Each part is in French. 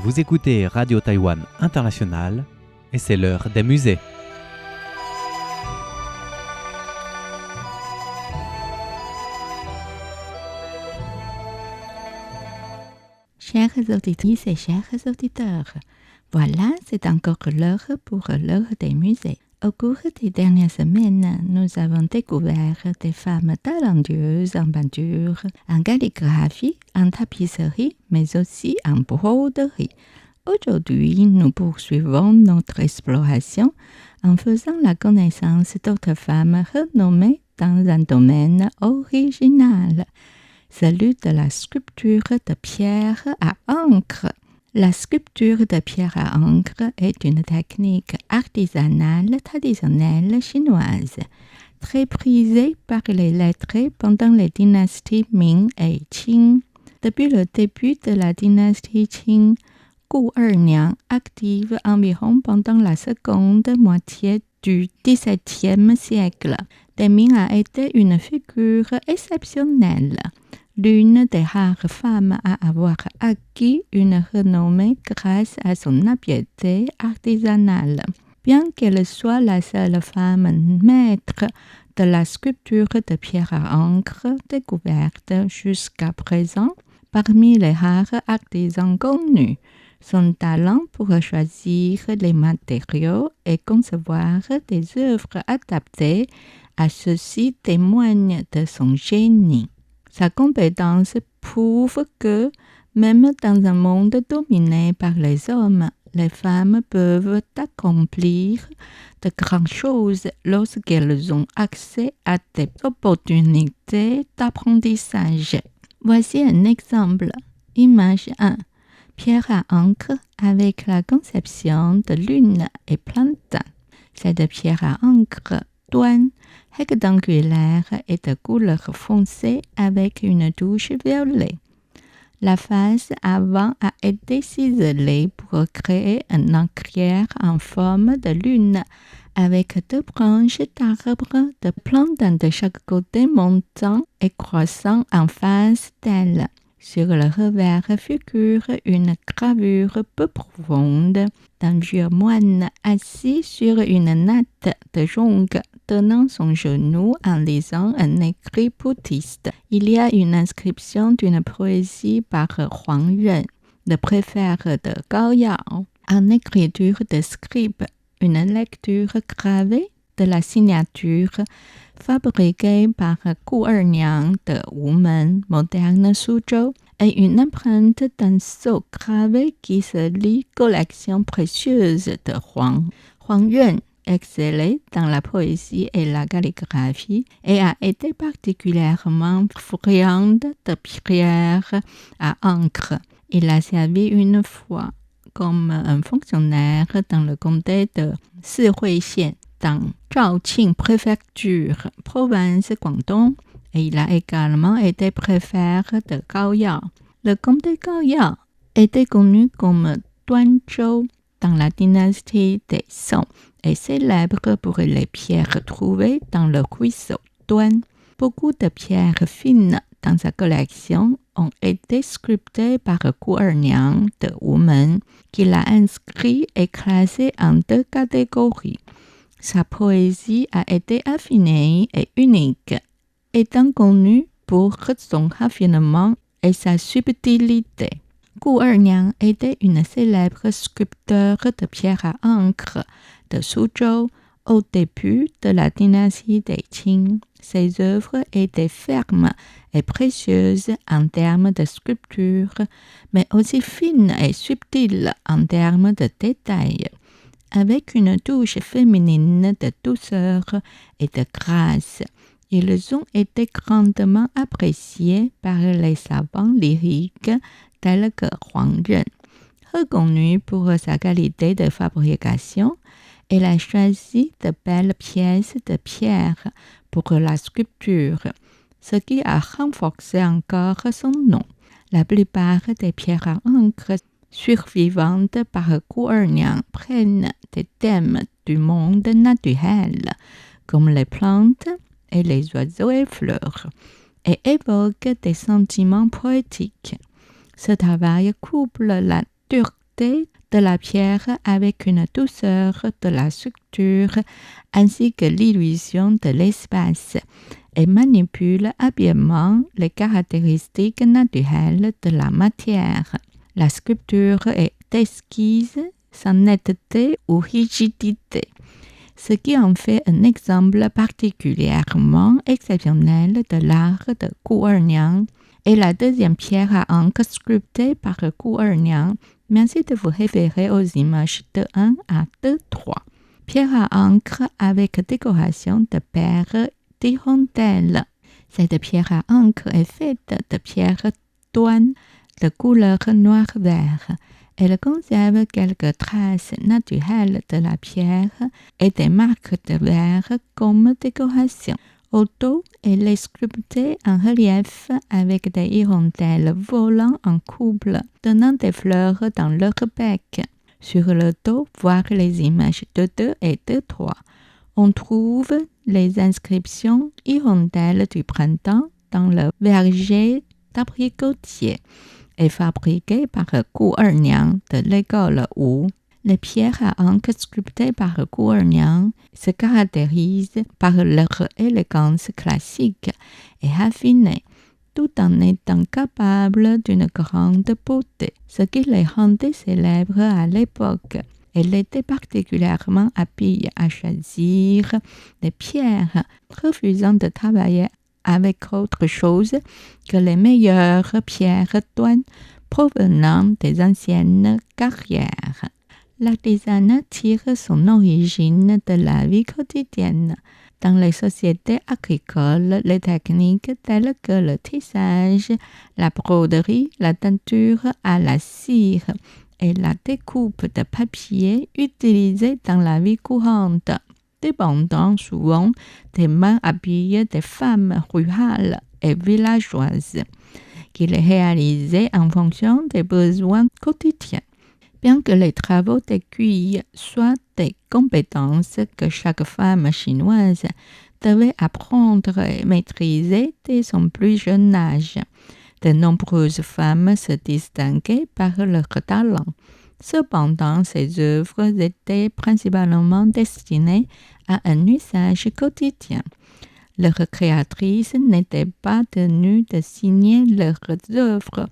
Vous écoutez Radio Taïwan International et c'est l'heure des musées. Chères auditrices et chers auditeurs, voilà, c'est encore l'heure pour l'heure des musées. Au cours des dernières semaines, nous avons découvert des femmes talentueuses en peinture, en calligraphie, en tapisserie, mais aussi en broderie. Aujourd'hui, nous poursuivons notre exploration en faisant la connaissance d'autres femmes renommées dans un domaine original, celui de la sculpture de pierre à encre. La sculpture de pierre à encre est une technique artisanale traditionnelle chinoise, très prisée par les lettrés pendant les dynasties Ming et Qing. Depuis le début de la dynastie Qing, Gu Erniang, active environ pendant la seconde moitié du XVIIe siècle, Ming a été une figure exceptionnelle. L'une des rares femmes à avoir acquis une renommée grâce à son habileté artisanale. Bien qu'elle soit la seule femme maître de la sculpture de pierre à encre découverte jusqu'à présent, parmi les rares artisans connus, son talent pour choisir les matériaux et concevoir des œuvres adaptées à ceux-ci témoigne de son génie. Sa compétence prouve que, même dans un monde dominé par les hommes, les femmes peuvent accomplir de grandes choses lorsqu'elles ont accès à des opportunités d'apprentissage. Voici un exemple. Image 1. Pierre à encre avec la conception de lune et plantain. Cette pierre à encre Duan, rectangulaire et de couleur foncée avec une touche violet. La face avant a été ciselée pour créer un encrière en forme de lune avec deux branches d'arbres de plantain de chaque côté montant et croissant en face d'elle. Sur le revers figure une gravure peu profonde d'un vieux moine assis sur une natte de jonc tenant son genou en lisant un écrit bouddhiste. Il y a une inscription d'une poésie par Huang Ren, le préfet de Gao Yao. En écriture de scribe, une lecture gravée de la signature fabriquée par Gu Erniang de Wumen, moderne Suzhou, et une empreinte d'un sceau gravé qui se lit collection précieuse de Huang Ren, excellé dans la poésie et la calligraphie et a été particulièrement friande de pierre à encre. Il a servi une fois comme un fonctionnaire dans le comté de Sihui-Xian, dans Zhaoqing préfecture, province Guangdong, et il a également été préfet de Gaoyao. Le comté Gaoyao était connu comme Duanzhou dans la dynastie des Song et célèbre pour les pierres trouvées dans le ruisseau Duan. Beaucoup de pierres fines dans sa collection ont été sculptées par Gu Erniang de Wumen, qui l'a inscrit et classé en deux catégories. Sa poésie a été affinée et unique, étant connue pour son raffinement et sa subtilité. Gu Erniang était une célèbre sculpteur de pierre à encre de Suzhou au début de la dynastie des Qing. Ses œuvres étaient fermes et précieuses en termes de sculpture, mais aussi fines et subtiles en termes de détails, avec une touche féminine de douceur et de grâce. Ils ont été grandement appréciés par les savants lyriques tels que Huang Ren. Reconnu pour sa qualité de fabrication, elle a choisi de belles pièces de pierre pour la sculpture, ce qui a renforcé encore son nom. La plupart des pierres à encre survivantes par Gu Erniang prennent des thèmes du monde naturel, comme les plantes et les oiseaux et fleurs, et évoquent des sentiments poétiques. Ce travail couple la dureté beauté de la pierre avec une douceur de la structure ainsi que l'illusion de l'espace et manipule habilement les caractéristiques naturelles de la matière. La sculpture est esquisse sans netteté ou rigidité, ce qui en fait un exemple particulièrement exceptionnel de l'art de Gu Erniang est la deuxième pierre à encre sculptée par Gu Erniang. Merci de vous référer aux images de 1 à 2-3. Pierre à encre avec décoration de perles d'hirondelle. Cette pierre à encre est faite de pierres douane de couleur noir-vert. Elle conserve quelques traces naturelles de la pierre et des marques de verre comme décoration. Au dos, elle est sculptée en relief avec des hirondelles volant en couple, tenant des fleurs dans leur bec. Sur le dos, voir les images de 2 et de 3. On trouve les inscriptions hirondelles du printemps dans le verger d'abricotier et fabriquées par Gu Erniang de l'école Wu. Les pierres à encre sculptées par Gu Erniang se caractérisent par leur élégance classique et affinée, tout en étant capables d'une grande beauté, ce qui les rendait célèbres à l'époque. Elle était particulièrement habile à choisir des pierres, refusant de travailler avec autre chose que les meilleures pierres douane provenant des anciennes carrières. L'artisanat tire son origine de la vie quotidienne. Dans les sociétés agricoles, les techniques telles que le tissage, la broderie, la teinture à la cire et la découpe de papier utilisées dans la vie courante, dépendant souvent des mains habiles des femmes rurales et villageoises, qui les réalisaient en fonction des besoins quotidiens. Bien que les travaux d'aiguille soient des compétences que chaque femme chinoise devait apprendre et maîtriser dès son plus jeune âge, de nombreuses femmes se distinguaient par leur talent. Cependant, ces œuvres étaient principalement destinées à un usage quotidien. Leurs créatrices n'étaient pas tenues de signer leurs œuvres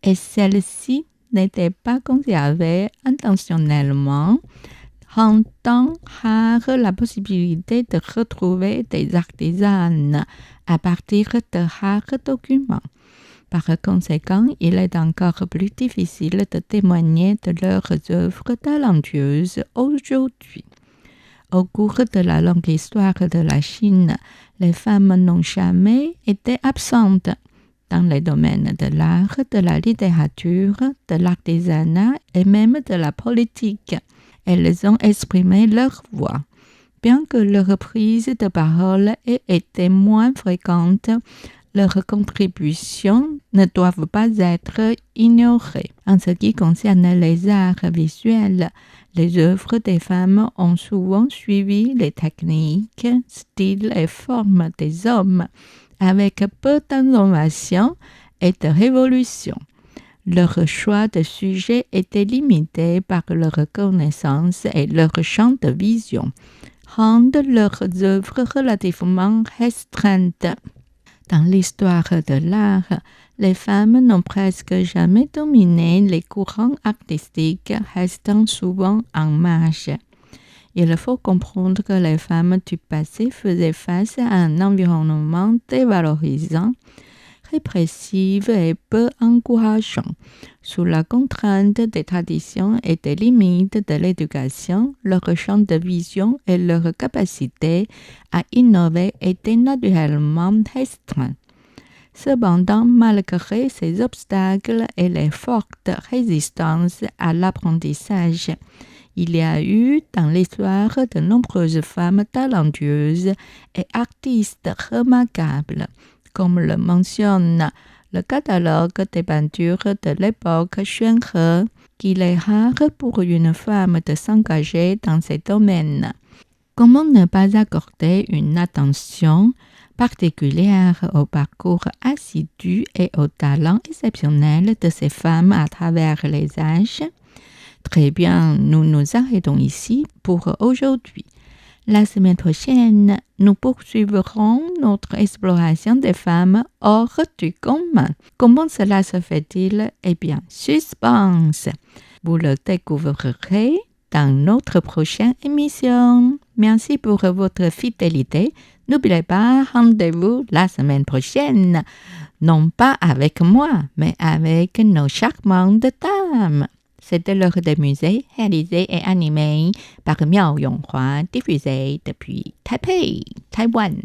et celles-ci n'étaient pas conservées intentionnellement, rendant rare la possibilité de retrouver des artisanes à partir de rares documents. Par conséquent, il est encore plus difficile de témoigner de leurs œuvres talentueuses aujourd'hui. Au cours de la longue histoire de la Chine, les femmes n'ont jamais été absentes dans les domaines de l'art, de la littérature, de l'artisanat et même de la politique. Elles ont exprimé leur voix. Bien que leur prise de parole ait été moins fréquente, leurs contributions ne doivent pas être ignorées. En ce qui concerne les arts visuels, les œuvres des femmes ont souvent suivi les techniques, styles et formes des hommes, avec peu d'innovation et de révolution. Leur choix de sujet était limité par leur connaissance et leur champ de vision, rendent leurs œuvres relativement restreintes. Dans l'histoire de l'art, les femmes n'ont presque jamais dominé les courants artistiques, restant souvent en marge. Il faut comprendre que les femmes du passé faisaient face à un environnement dévalorisant, répressif et peu encourageant. Sous la contrainte des traditions et des limites de l'éducation, leur champ de vision et leur capacité à innover étaient naturellement restreints. Cependant, malgré ces obstacles et les fortes résistances à l'apprentissage, il y a eu dans l'histoire de nombreuses femmes talentueuses et artistes remarquables, comme le mentionne le catalogue des peintures de l'époque Xuanhe, qu'il est rare pour une femme de s'engager dans ces domaines. Comment ne pas accorder une attention particulière au parcours assidu et au talent exceptionnel de ces femmes à travers les âges? Très bien, nous nous arrêtons ici pour aujourd'hui. La semaine prochaine, nous poursuivrons notre exploration des femmes hors du commun. Comment cela se fait-il? Eh bien, suspense. Vous le découvrirez dans notre prochaine émission. Merci pour votre fidélité. N'oubliez pas, rendez-vous la semaine prochaine. Non pas avec moi, mais avec nos charmantes dames. C'était l'heure des musées, réalisé et animé par Miao Yonghua, diffusé depuis Taipei, Taïwan.